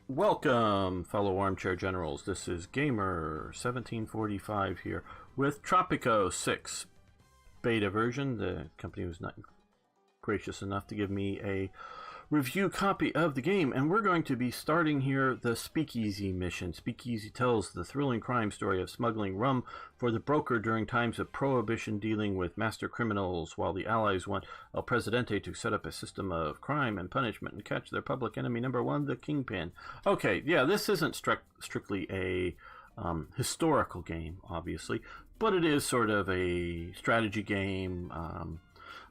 Welcome, fellow armchair generals. This is Gamer 1745 here with Tropico 6 beta version. The company was not gracious enough to give me a review copy of the game, and we're going to be starting here the Speakeasy mission. Speakeasy tells the thrilling crime story of smuggling rum for the broker during times of prohibition, dealing with master criminals, while the Allies want El Presidente to set up a system of crime and punishment and catch their public enemy number one, the Kingpin. Okay, yeah, this isn't strictly a historical game, obviously, but it is sort of a strategy game.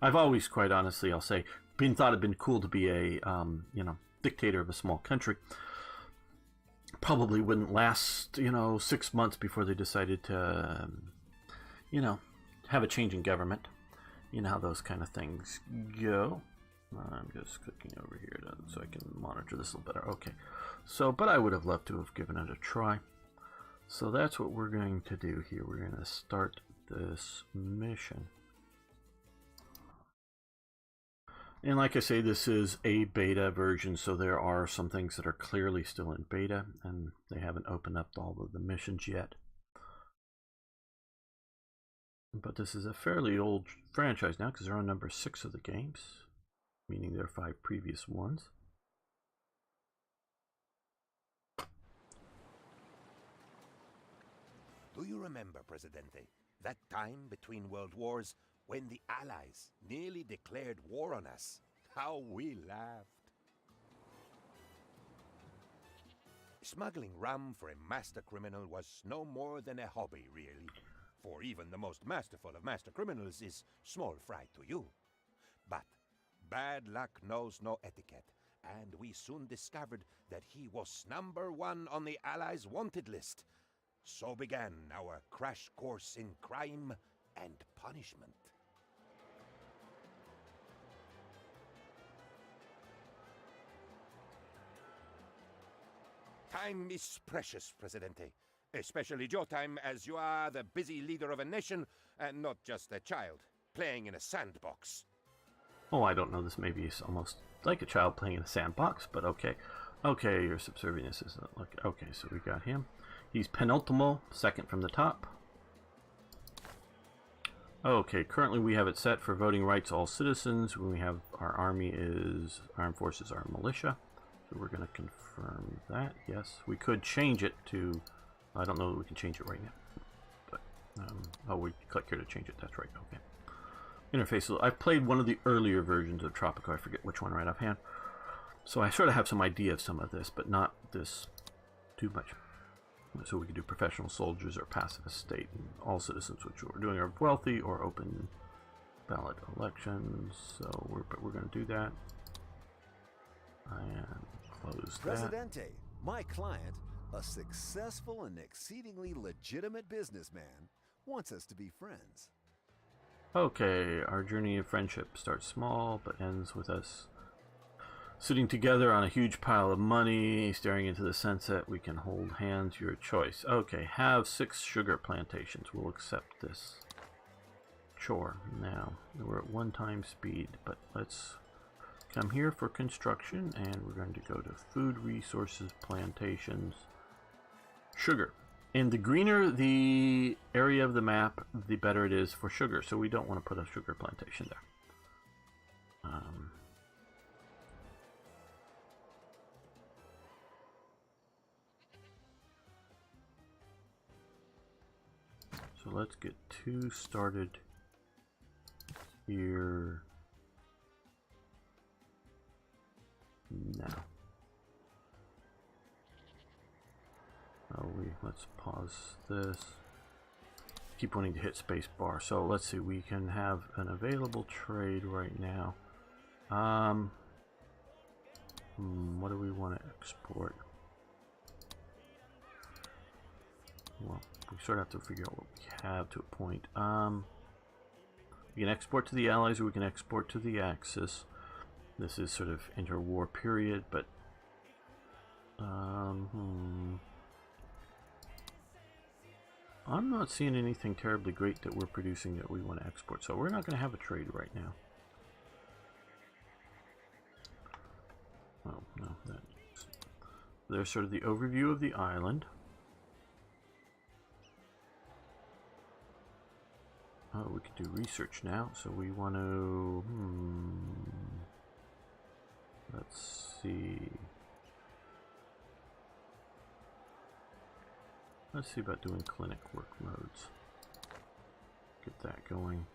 I've always, quite honestly, I'll say, thought it'd been cool to be a dictator of a small country. Probably wouldn't last 6 months before they decided to have a change in government. You know how those kind of things go. I'm just clicking over here so I can monitor this a little better. Okay, but I would have loved to have given it a try. So that's what we're going to do here. We're going to start this mission. And like I say, this is a beta version, so there are some things that are clearly still in beta, and they haven't opened up all of the missions yet. But this is a fairly old franchise now, because they're on number 6 of the games, meaning there are 5 previous ones. Do you remember, Presidente, that time between world wars when the Allies nearly declared war on us? How we laughed. Smuggling rum for a master criminal was no more than a hobby, really. For even the most masterful of master criminals is small fry to you. But bad luck knows no etiquette, and we soon discovered that he was number 1 on the Allies' wanted list. So began our crash course in crime and punishment. Time is precious, Presidente. Especially your time, as you are the busy leader of a nation, and not just a child, playing in a sandbox. Oh, I don't know, this maybe is almost like a child playing in a sandbox, but okay. Okay, your subservience isn't like... Okay, so we got him. He's penultimo, second from the top. Okay, currently we have it set for voting rights all citizens. We have our army is armed forces, our militia. So we're going to confirm that. Yes, we could change it to... I don't know that we can change it right now. But, oh, we click here to change it. That's right. Okay. Interface. I've played one of the earlier versions of Tropico. I forget which one right offhand. So I sort of have some idea of some of this, but not this too much. So we can do professional soldiers or passive estate, and all citizens, which we're doing, are wealthy or open ballot elections. So we're going to do that. And close Presidente, my client, a successful and exceedingly legitimate businessman, wants us to be friends. Okay, our journey of friendship starts small but ends with us sitting together on a huge pile of money, staring into the sunset. We can hold hands, your choice. Okay, have 6 sugar plantations. We'll accept this chore now. We're at 1 time speed, but let's come here for construction, and we're going to go to food resources, plantations, sugar. And the greener the area of the map, the better it is for sugar. So we don't want to put a sugar plantation there. So let's get 2 started here now. Let's pause this. Keep wanting to hit space bar. So let's see, we can have an available trade right now. What do we want to export? Well, we sort of have to figure out what we have to a point. We can export to the Allies, or we can export to the Axis. This is sort of interwar period, but I'm not seeing anything terribly great that we're producing that we want to export, so we're not going to have a trade right now. Oh, no, that There's sort of the overview of the island. Oh, we could do research now, so we want to... Let's see... Let's see about doing clinic work modes. Get that going.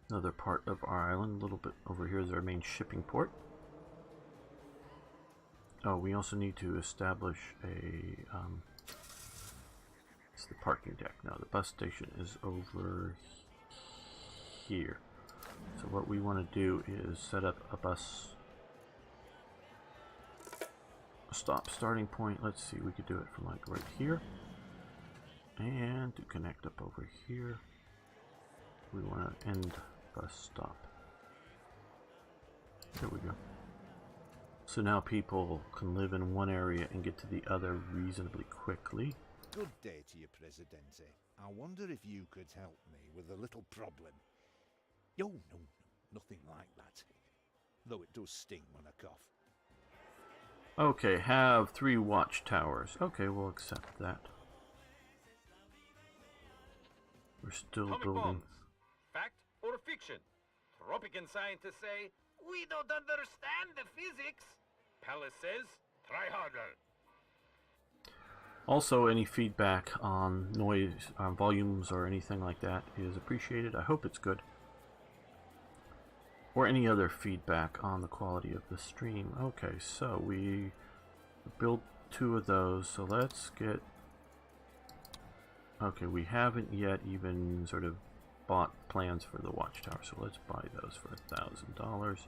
Another part of our island, a little bit over here is our main shipping port. Oh, we also need to establish a... it's the parking deck. No, the bus station is over here. So what we want to do is set up a bus stop starting point. Let's see, we could do it from like right here. And to connect up over here, we want to end bus stop. There we go. So now people can live in one area and get to the other reasonably quickly. Good day to you, Presidente. I wonder if you could help me with a little problem. Oh, no, nothing like that. Though it does sting when I cough. Okay, have 3 watchtowers. Okay, we'll accept that. We're still Atomic building. bombs. Fact or fiction? Tropican scientists say, we don't understand the physics. Palace says, try harder. Also, any feedback on noise, volumes, or anything like that is appreciated. I hope it's good. Or any other feedback on the quality of the stream. Okay, so we built 2 of those, so let's get... Okay, we haven't yet even sort of bought plans for the watchtower, so let's buy those for $1,000.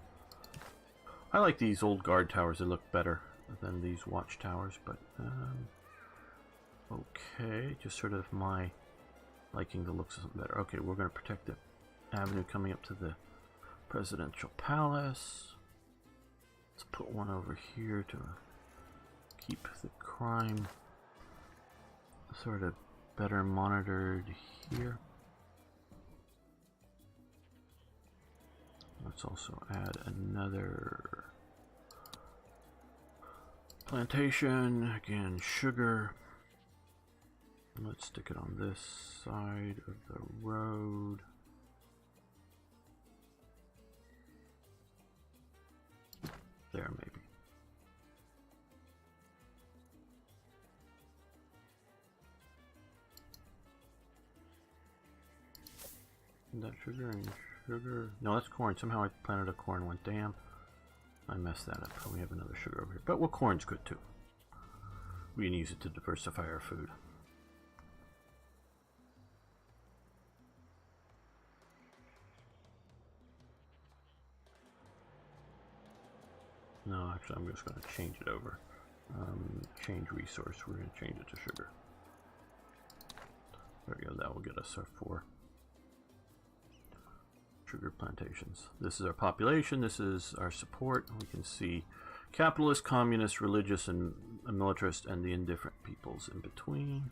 I like these old guard towers, they look better than these watchtowers, but okay, just sort of my liking the looks of something better. Okay, we're going to protect the avenue coming up to the presidential palace. Let's put one over here to keep the crime sort of better monitored here. Let's also add another plantation, again sugar. Let's stick it on this side of the road. There, maybe. Is that sugar and sugar? No, that's corn. Somehow I planted a corn one. Damn. I messed that up. We have another sugar over here. But well, corn's good too. We can use it to diversify our food. No, actually, I'm just going to change it over. Change resource. We're going to change it to sugar. There we go. That will get us our 4 sugar plantations. This is our population. This is our support. We can see capitalist, communist, religious, and militarist, and the indifferent peoples in between.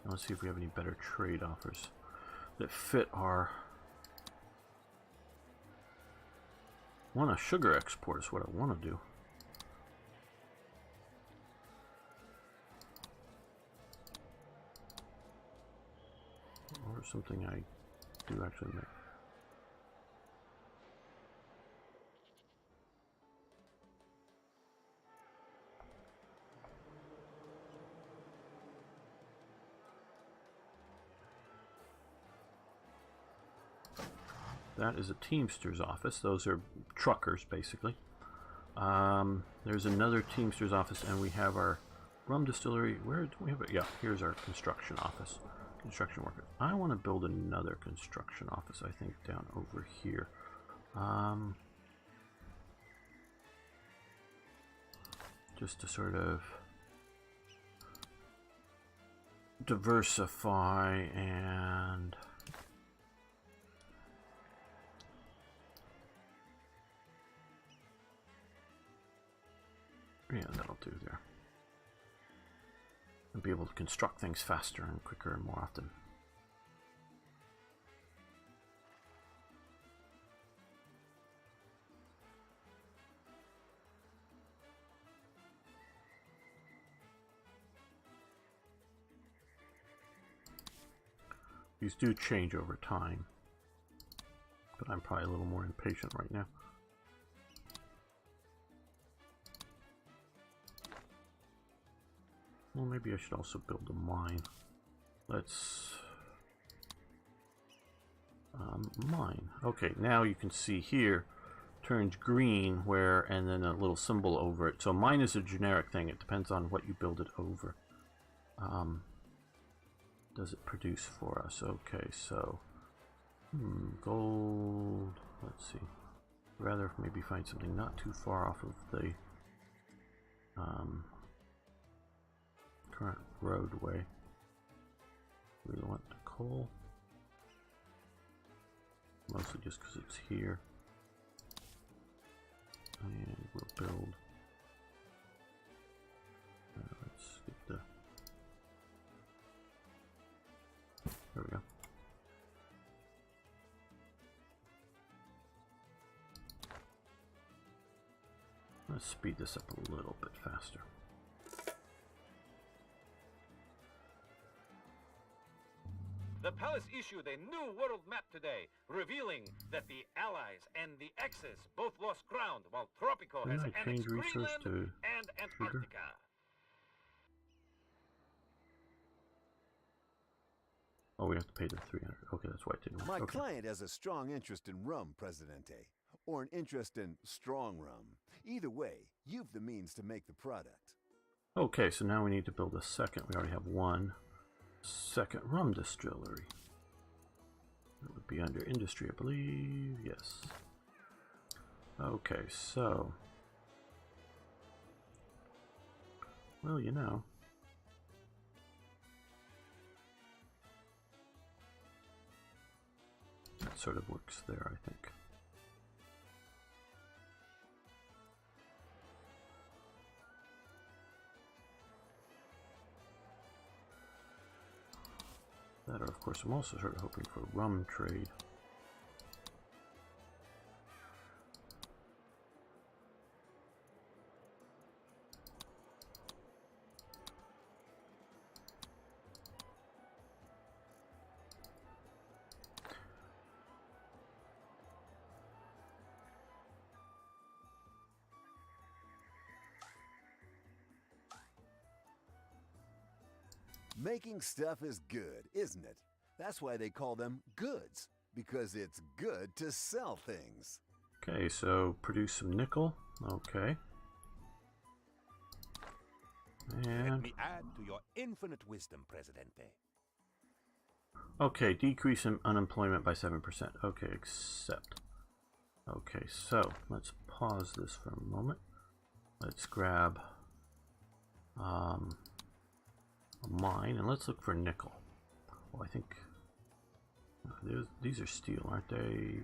Let's see if we have any better trade offers that fit our... a sugar export is what I want to do. Or something I do actually make. That is a Teamster's office. Those are truckers, basically. There's another Teamster's office, and we have our rum distillery. Where do we have it? Yeah, here's our construction office. Construction worker. I want to build another construction office, I think, down over here. Just to sort of diversify and... Yeah, that'll do there. and be able to construct things faster and quicker and more often. These do change over time, but I'm probably a little more impatient right now. Well, maybe I should also build a mine. Let's mine. Okay, now you can see here turns green where, and then a little symbol over it. So mine is a generic thing. It depends on what you build it over. Does it produce for us? Okay, so gold. Let's see. Rather maybe find something not too far off of the current roadway. Really want the coal, mostly just because it's here. And we'll build. Let's get the. There we go. Let's speed this up a little bit faster. The palace issued a new world map today, revealing that the Allies and the Axis both lost ground, while Tropico has Can I change annexed resource Greenland to and Antarctica. Oh, we have to pay the 300. Okay, that's why it didn't work. My Okay. client has a strong interest in rum, Presidente, or an interest in strong rum. Either way, you've the means to make the product. Okay, so now we need to build a second. We already have one second rum distillery. It would be under industry, I believe. Yes. Okay, so. Well, you know. That sort of works there, I think. That, or of course, I'm also sort of hoping for rum trade. Making stuff is good, isn't it? That's why they call them goods, because it's good to sell things. Okay, so produce some nickel. Okay. Let And me add to your infinite wisdom, Presidente. okay, decrease in unemployment by 7%. Okay, accept. Okay, so let's pause this for a moment. Let's grab a mine and let's look for nickel. Well, I think these are steel, aren't they?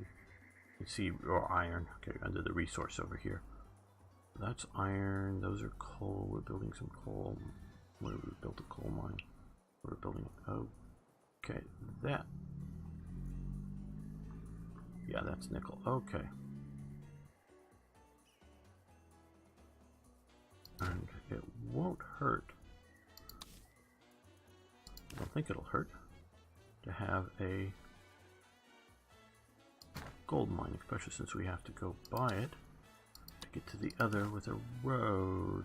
You see, or iron. Okay, under the resource over here. That's iron. Those are coal. We're building some coal. Where we built a coal mine? We're building. Okay, that. Yeah, that's nickel. Okay. And it won't hurt. I don't think it'll hurt to have a gold mine, especially since we have to go buy it to get to the other with a road.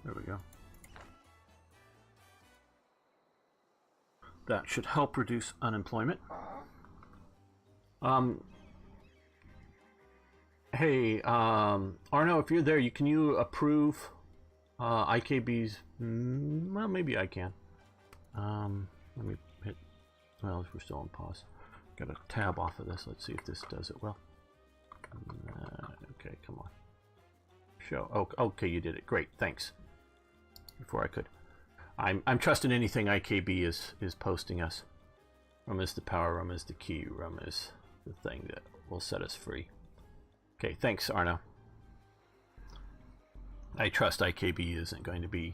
There we go. That should help reduce unemployment. Hey, Arno, if you're there, can you approve IKB's? Well, maybe I can. Let me hit. Well, we're still on pause. Got a tab off of this. Let's see if this does it well. Okay, come on. Show. Oh, okay, you did it. Great, thanks. Before I could, I'm trusting anything IKB is posting us. Rum is the power, rum is the key, rum is the thing that will set us free. Okay, thanks, Arno. I trust IKB isn't going to be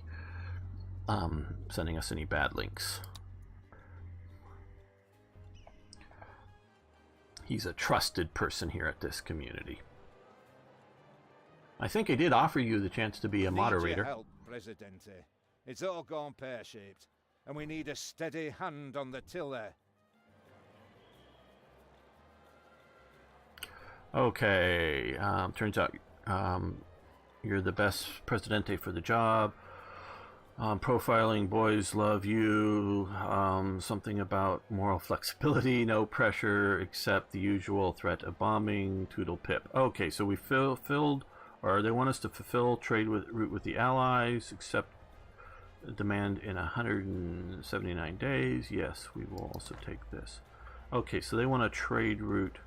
sending us any bad links. He's a trusted person here at this community. I think I did offer you the chance to be a moderator. Need your help, Presidente. It's all gone pear-shaped, and we need a steady hand on the tiller. Okay, turns out you're the best Presidente for the job. Profiling, boys love you. Something about moral flexibility, no pressure except the usual threat of bombing, toodle pip. Okay, so we filled, or they want us to fulfill trade route with the Allies, accept demand in 179 days. Yes, we will also take this. Okay, so they want a trade route.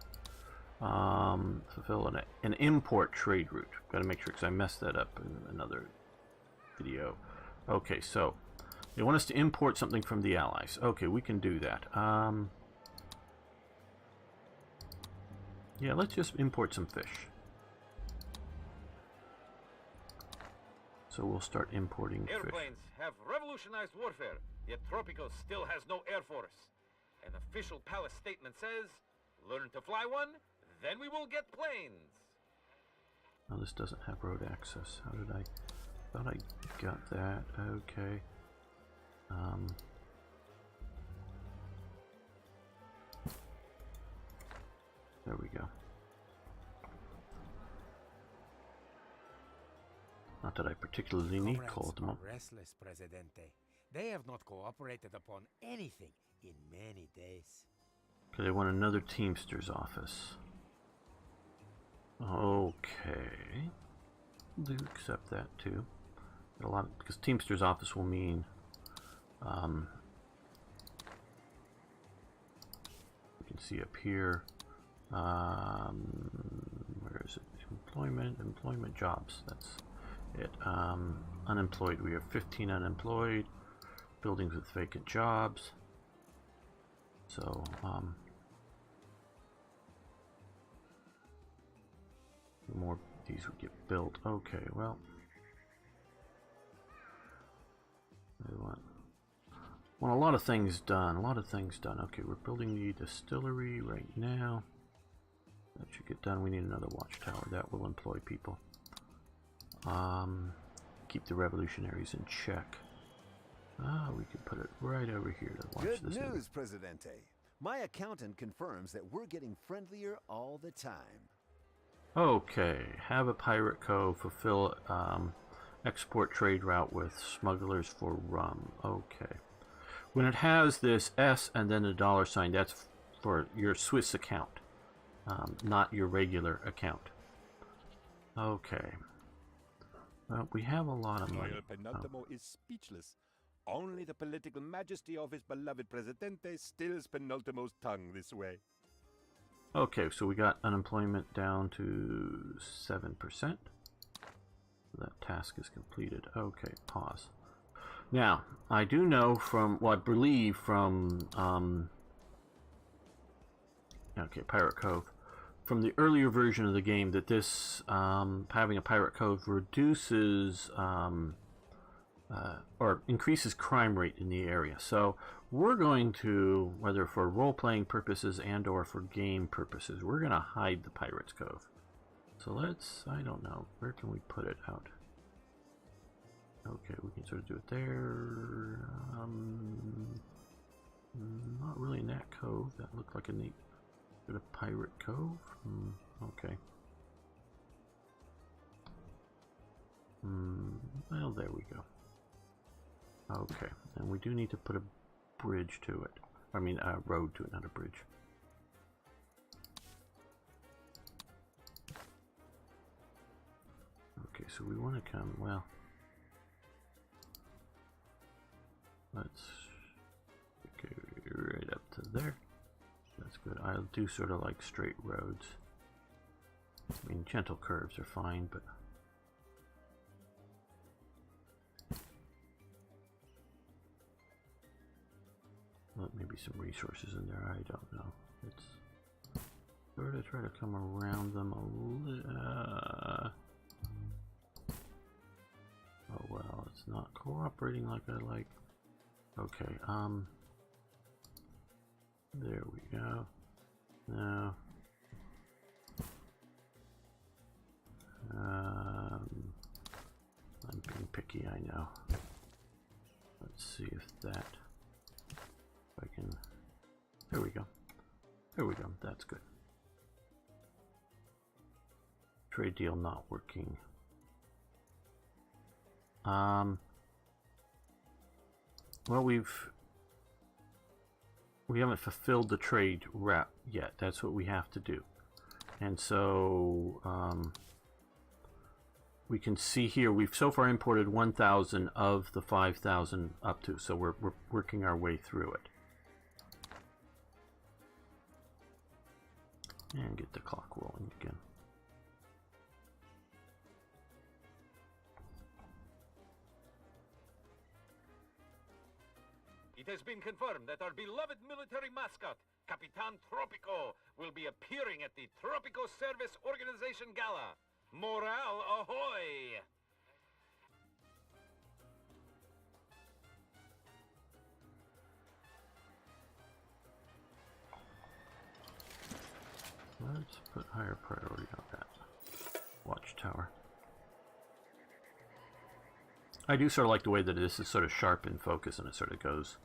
Fulfill an import trade route. Got to make sure, because I messed that up in another video. Okay, so they want us to import something from the Allies. Okay, we can do that. Yeah, let's just import some fish. So we'll start importing fish. Airplanes have revolutionized warfare, yet Tropico still has no air force. An official palace statement says, learn to fly one, then we will get planes. Oh, this doesn't have road access. How did I... thought I got that. Okay. There we go. Not that I particularly need coal at the moment. Restless, Presidente. They have not cooperated upon anything in many days. Okay, they want another Teamster's office. Okay. Do accept that too. A lot of, because Teamster's office will mean you can see up here, where is it? Employment jobs, that's it. Unemployed, we have 15 unemployed. Buildings with vacant jobs. So more of these would get built. Okay, well, I want a lot of things done. Okay, we're building the distillery right now. That should get done. We need another watchtower. That will employ people. Keep the revolutionaries in check. We could put it right over here to watch Good this. news, movie. Presidente. My accountant confirms that we're getting friendlier all the time. Okay, have a pirate cove, fulfill export trade route with smugglers for rum. Okay. When it has this S and then a $sign, that's for your Swiss account, not your regular account. Okay. Well, we have a lot of money. Royal Penultimo is speechless. Only the political majesty of his beloved Presidente stills Penultimo's tongue this way. Okay, so we got unemployment down to 7%. That task is completed. Okay, pause. Now, I do know from, well, I believe from, okay, Pirate Cove, from the earlier version of the game, that this, having a Pirate Cove reduces, or increases crime rate in the area. So we're going to, whether for role-playing purposes and or for game purposes, we're going to hide the Pirates Cove. So let's, I don't know, where can we put it out? Okay, we can sort of do it there. Not really in that cove. That looked like a neat bit of Pirate Cove. Okay. Well, there we go. Okay, and we do need to put a bridge to it. I mean, a road to it, not a bridge. Okay, so we want to come, well, let's go right up to there. That's good. I'll do sort of like straight roads. I mean, gentle curves are fine, but maybe some resources in there. I don't know. It's sort of try to come around them a little. Oh well, it's not cooperating like I like. Okay, there we go. Now, I'm being picky, I know. Let's see if that, if I can, there we go. There we go, that's good. Trade deal not working. Well, we haven't fulfilled the trade wrap yet. That's what we have to do. And so we can see here we've so far imported 1,000 of the 5,000 up to. So we're working our way through it. And get the clock rolling again. It has been confirmed that our beloved military mascot, Capitan Tropico, will be appearing at the Tropico Service Organization Gala. Morale ahoy! Let's put higher priority on that watchtower. I do sort of like the way that this is sort of sharp in focus and it sort of goes.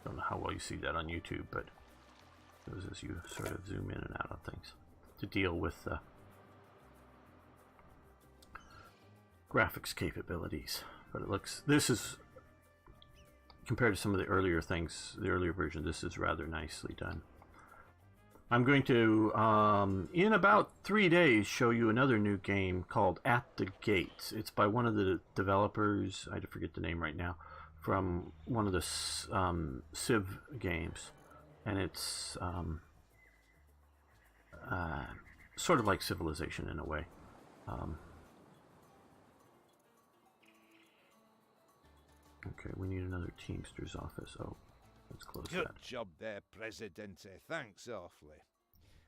Don't know how well you see that on YouTube, but it goes as you sort of zoom in and out on things to deal with graphics capabilities. But it looks, this is, compared to some of the earlier things, the earlier version, this is rather nicely done. I'm going to, in about 3 days, show you another new game called At the Gates. It's by one of the developers, I forget the name right now, from one of the Civ games. And it's sort of like Civilization in a way. Okay, we need another Teamster's office. Oh. Let's close Good that. job there, Presidente. Thanks awfully.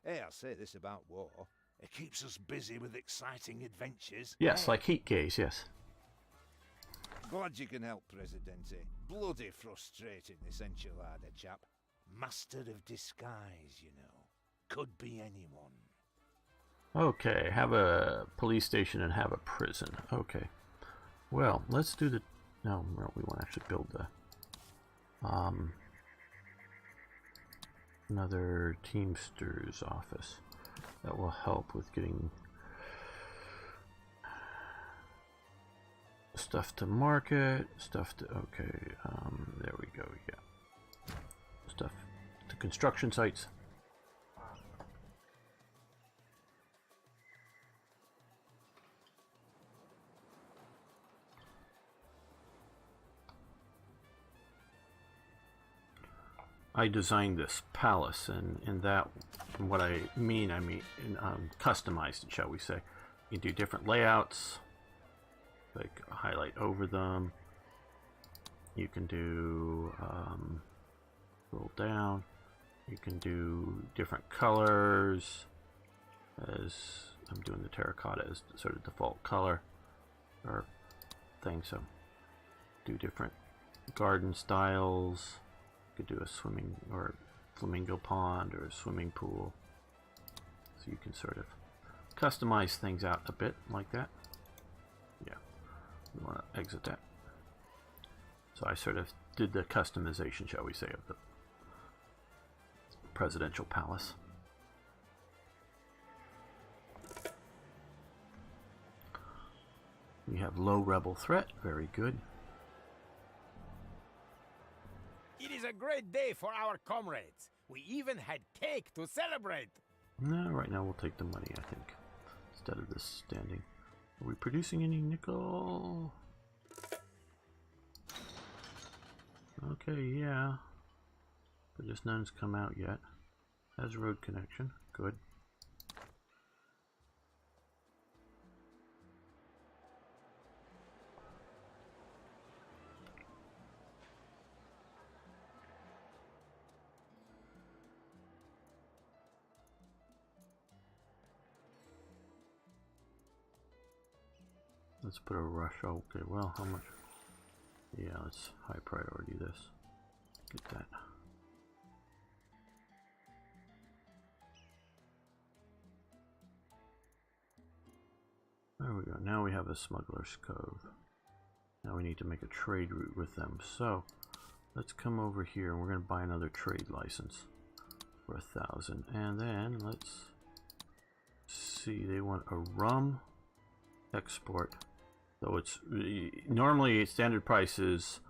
Hey, I'll say this about war. It keeps us busy with exciting adventures. Yes, like Heat Gaze, yes. Glad you can help, Presidente. Bloody frustrating, this enchilada chap. Master of disguise, you know. Could be anyone. Okay, have a police station and have a prison. Okay. Well, let's do the... No, we want to actually build the... another Teamster's office. That will help with getting stuff to market, stuff to, okay, there we go, yeah. Stuff to construction sites. I designed this palace, and that, what I mean, customized it, shall we say. You can do different layouts, like highlight over them. You can do roll down. You can do different colors, as I'm doing the terracotta as sort of default color or thing. So do different garden styles. Could do a swimming or flamingo pond or a swimming pool, so you can sort of customize things out a bit like that. Yeah, we want to exit that. So I sort of did the customization, shall we say, of the presidential palace. We have low rebel threat, very good. It is a great day for our comrades. We even had cake to celebrate. No, right now we'll take the money, I think, instead of this standing. Are we producing any nickel? Okay, yeah. But just none's come out yet. Has road connection. Good. Let's put a rush. Okay, well, how much? Yeah, let's high priority this. Get that. There we go. Now we have a smuggler's cove. Now we need to make a trade route with them. So let's come over here and we're going to buy another trade license for 1,000. And then let's see. They want a rum export. So it's normally standard price is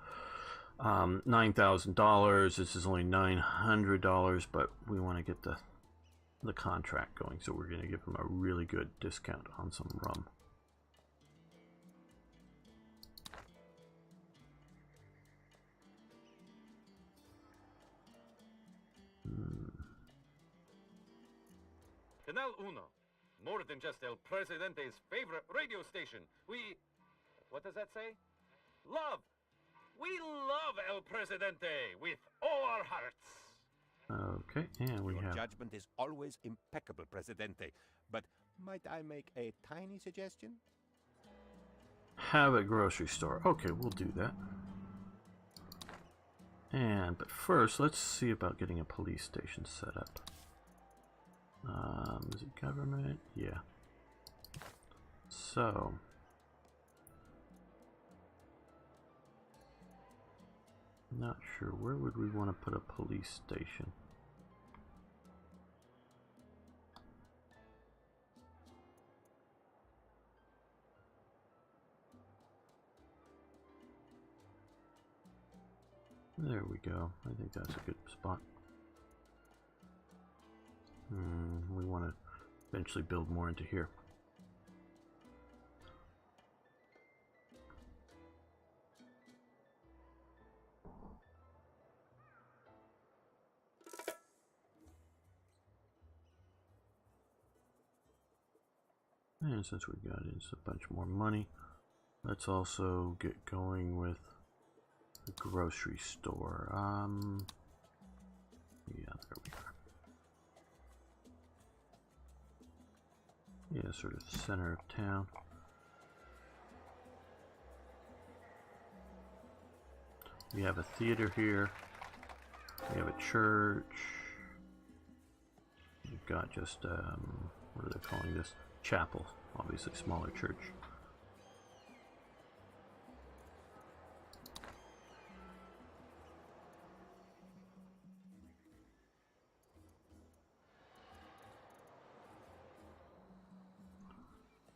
$9,000. This is only $900, but we want to get the contract going. So we're going to give them a really good discount on some rum. Canal Uno. More than just El Presidente's favorite radio station. What does that say? Love. We love El Presidente with all our hearts. Okay, and we Your have... judgment is always impeccable, Presidente. But might I make a tiny suggestion? Have a grocery store. Okay, we'll do that. But first, let's see about getting a police station set up. Is it government? Yeah. So... not sure. Where would we want to put a police station? There we go. I think that's a good spot. We want to eventually build more into here. And since we got in a bunch more money, let's also get going with the grocery store. Yeah, there we are. Yeah, sort of the center of town. We have a theater here. We have a church. We've got just, what are they calling this? Chapel, obviously smaller church.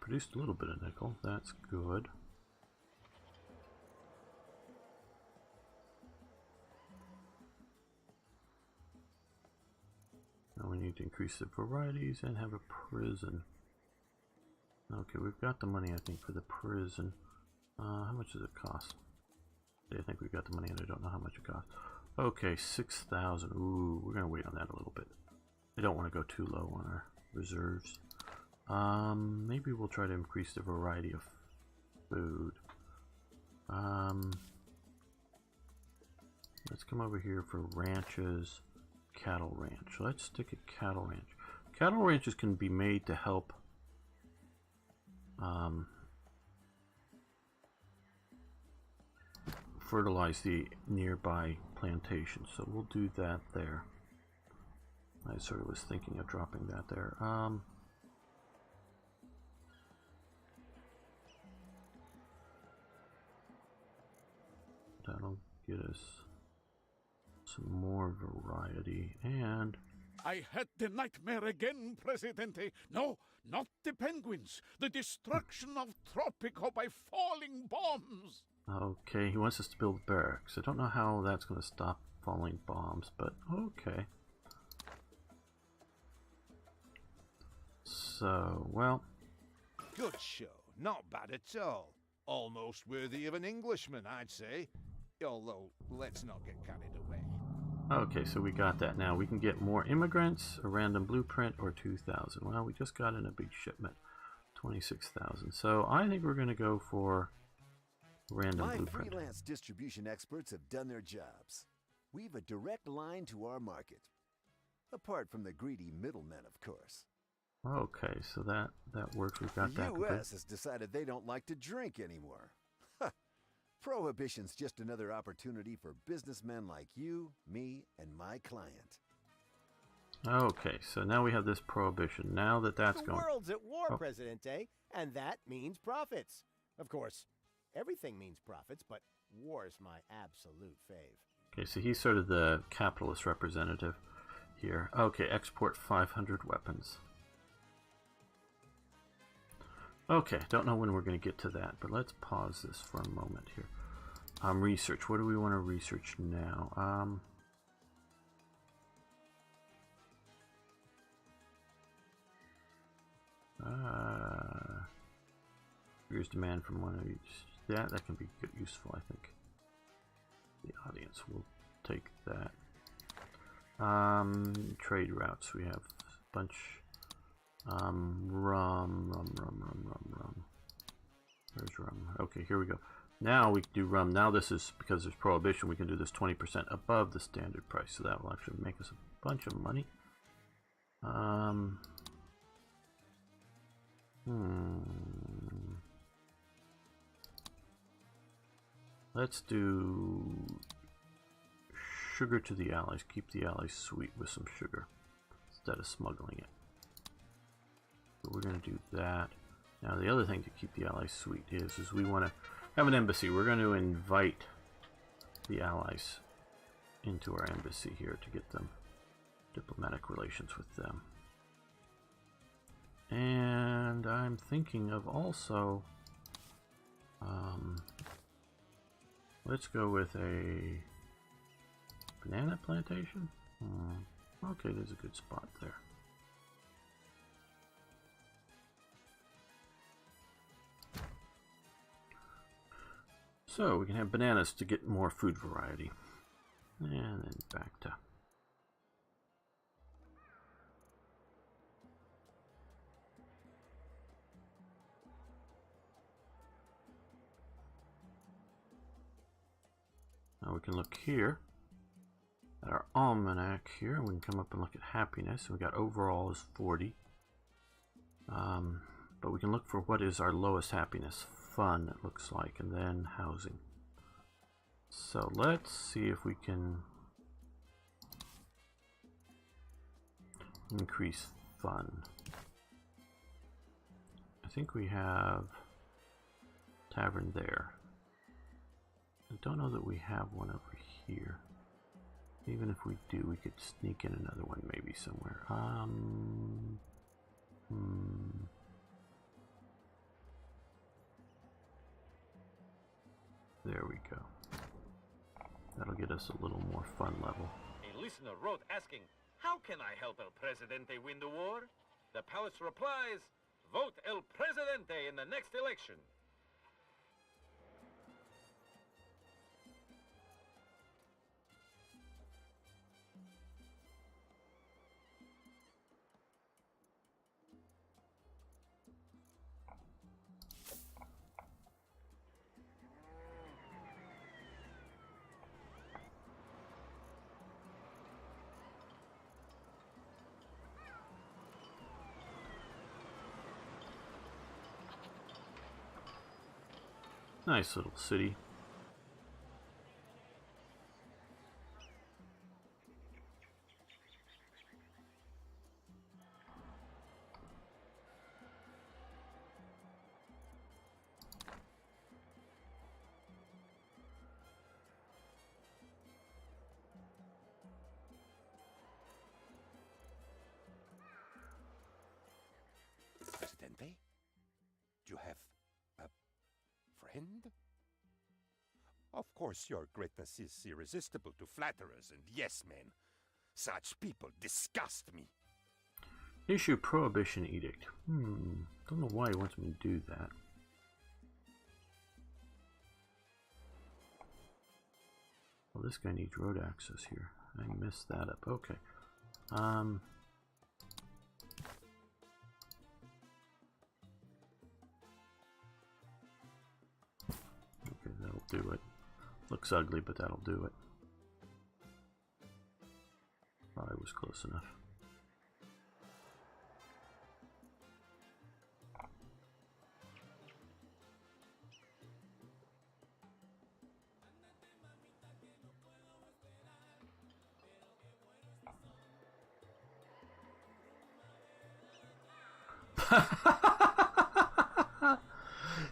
Produced a little bit of nickel, that's good. Now we need to increase the varieties and have a prison. Okay, we've got the money, I think, for the prison. How much does it cost? I think we've got the money and I don't know how much it costs. Okay, 6,000. Ooh, we're going to wait on that a little bit. I don't want to go too low on our reserves. Maybe we'll try to increase the variety of food. Let's come over here for ranches, cattle ranch. Let's stick at cattle ranch. Cattle ranches can be made to help fertilize the nearby plantations, so we'll do that there. I sort of was thinking of dropping that there. That'll get us some more variety. And I had the nightmare again, Presidente. No, not the penguins. The destruction of Tropico by falling bombs. okay, he wants us to build barracks. I don't know how that's going to stop falling bombs, but okay. So, well, Good show. Not bad at all. Almost worthy of an Englishman, I'd say. Although, let's not get carried away. okay, so we got that. Now we can get more immigrants, a random blueprint, or 2,000. Well, we just got in a big shipment, 26,000. So I think we're going to go for random My blueprint. freelance distribution experts have done their jobs. We've a direct line to our market. Apart from the greedy middlemen, of course. Okay, so that works. We've got The that complete. U.S. has decided they don't like to drink anymore. Ha! Prohibition's just another opportunity for businessmen like you, me, and my client. Okay, so now we have this prohibition. Now that that's The going. world's at war, Oh. Presidente, and that means profits. Of course, everything means profits, but war's my absolute fave. Okay, so he's sort of the capitalist representative here. Okay, export 500 weapons. Okay, don't know when we're going to get to that, but let's pause this for a moment here. Research. What do we want to research now? Here's demand from one of each. That can be useful, I think. The audience will take that. Trade routes. We have a bunch. Rum. Where's rum? Okay, here we go. Now we can do rum. Now this is, because there's prohibition, we can do this 20% above the standard price. So that will actually make us a bunch of money. Let's do sugar to the allies. Keep the allies sweet with some sugar instead of smuggling it. So we're going to do that. Now the other thing to keep the allies sweet is we want to have an embassy. We're going to invite the allies into our embassy here to get them diplomatic relations with them. And I'm thinking of also, let's go with a banana plantation. Okay, there's a good spot there. So we can have bananas to get more food variety. And then back to... Now we can look here at our almanac here. We can come up and look at happiness. We got overall is 40. But we can look for what is our lowest happiness. Fun, it looks like, and then housing. So let's see if we can increase fun. I think we have tavern there. I don't know that we have one over here. Even if we do, we could sneak in another one maybe somewhere. There we go. That'll get us a little more fun level. A listener wrote asking, how can I help El Presidente win the war? The palace replies, vote El Presidente in the next election. Nice little city. Presidente? Do you have a friend? Of course, your greatness is irresistible to flatterers and yes-men. Such people disgust me. Issue prohibition edict. Don't know why he wants me to do that. Well, this guy needs road access here. I messed that up. Okay. Okay, that'll do it. Looks ugly, but that'll do it. Probably was close enough.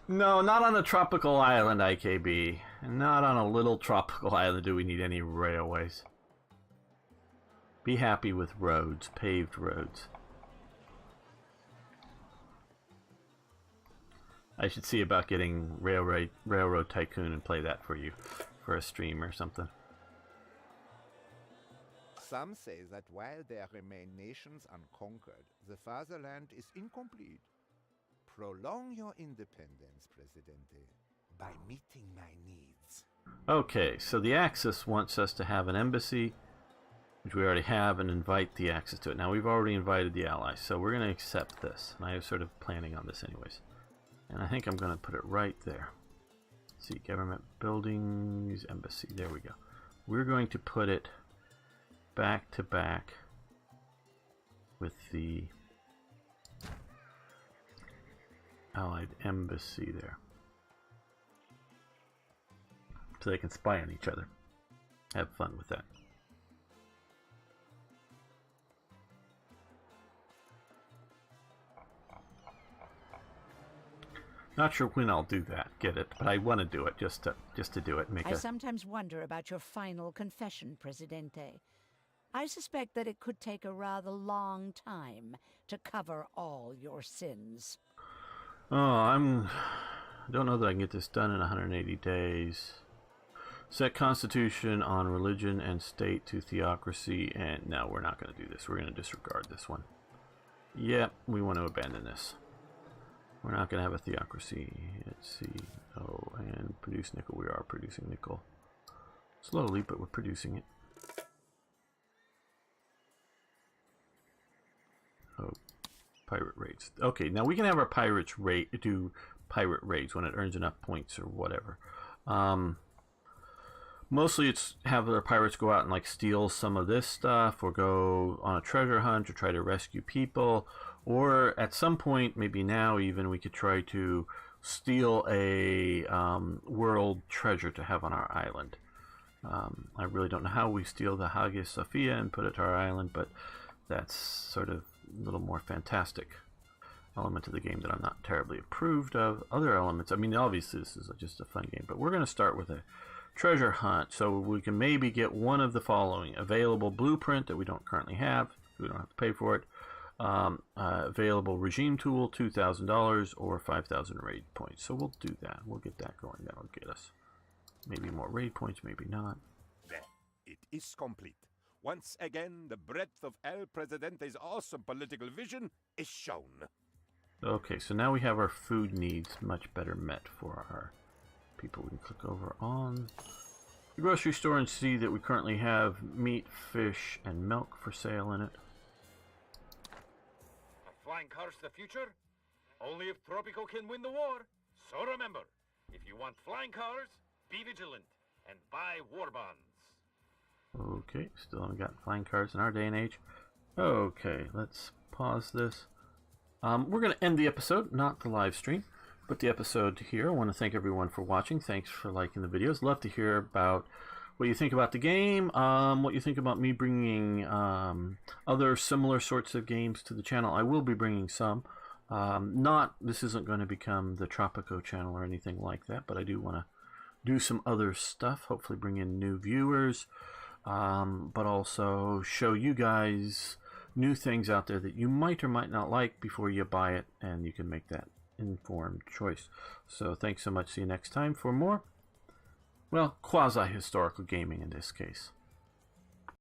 No, not on a tropical island, IKB. Not on a little tropical island do we need any railways. Be happy with roads, paved roads. I should see about getting Railroad Tycoon and play that for you for a stream or something. Some say that while there remain nations unconquered, the fatherland is incomplete. Prolong your independence, Presidente, by meeting my needs. Okay, so the Axis wants us to have an embassy, which we already have, and invite the Axis to it. Now, we've already invited the Allies, so we're going to accept this. And I was sort of planning on this anyways. And I think I'm going to put it right there. Let's see, government buildings, embassy. There we go. We're going to put it back to back with the Allied embassy there. So they can spy on each other. Have fun with that. Not sure when I'll do that, get it, but I want to do it just to do it. I sometimes wonder about your final confession, Presidente. I suspect that it could take a rather long time to cover all your sins. Oh, I don't know that I can get this done in 180 days. Set constitution on religion and state to theocracy, and no, we're not going to do this. We're going to disregard this one. Yep, we want to abandon this. We're not going to have a theocracy. Let's see. Oh, and produce nickel. We are producing nickel. Slowly, but we're producing it. Oh, pirate raids. Okay, now we can have our pirates do pirate raids when it earns enough points or whatever. Mostly it's have our pirates go out and like steal some of this stuff or go on a treasure hunt or try to rescue people. Or at some point, maybe now even, we could try to steal a world treasure to have on our island. I really don't know how we steal the Hagia Sophia and put it to our island, but that's sort of a little more fantastic element of the game that I'm not terribly approved of. Other elements, I mean, obviously this is just a fun game, but we're going to start with a treasure hunt, so we can maybe get one of the following: available blueprint that we don't currently have, we don't have to pay for it. Available regime tool, $2,000 or 5,000 raid points. So we'll do that. We'll get that going. That'll get us maybe more raid points, maybe not. There, it is complete. Once again, the breadth of El Presidente's awesome political vision is shown. Okay, so now we have our food needs much better met for our people. We can click over on the grocery store and see that we currently have meat, fish, and milk for sale in it. Flying cars the future? Only if Tropico can win the war. So remember, if you want flying cars, be vigilant and buy war bonds. Okay, still haven't got flying cars in our day and age. Okay, let's pause this. We're going to end the episode, not the live stream, but the episode here. I want to thank everyone for watching. Thanks for liking the videos. Love to hear about what you think about the game, what you think about me bringing other similar sorts of games to the channel. I will be bringing some. This isn't going to become the Tropico channel or anything like that, but I do want to do some other stuff, hopefully bring in new viewers, but also show you guys new things out there that you might or might not like before you buy it, and you can make that informed choice. So thanks so much. See you next time for more, well, quasi-historical gaming in this case.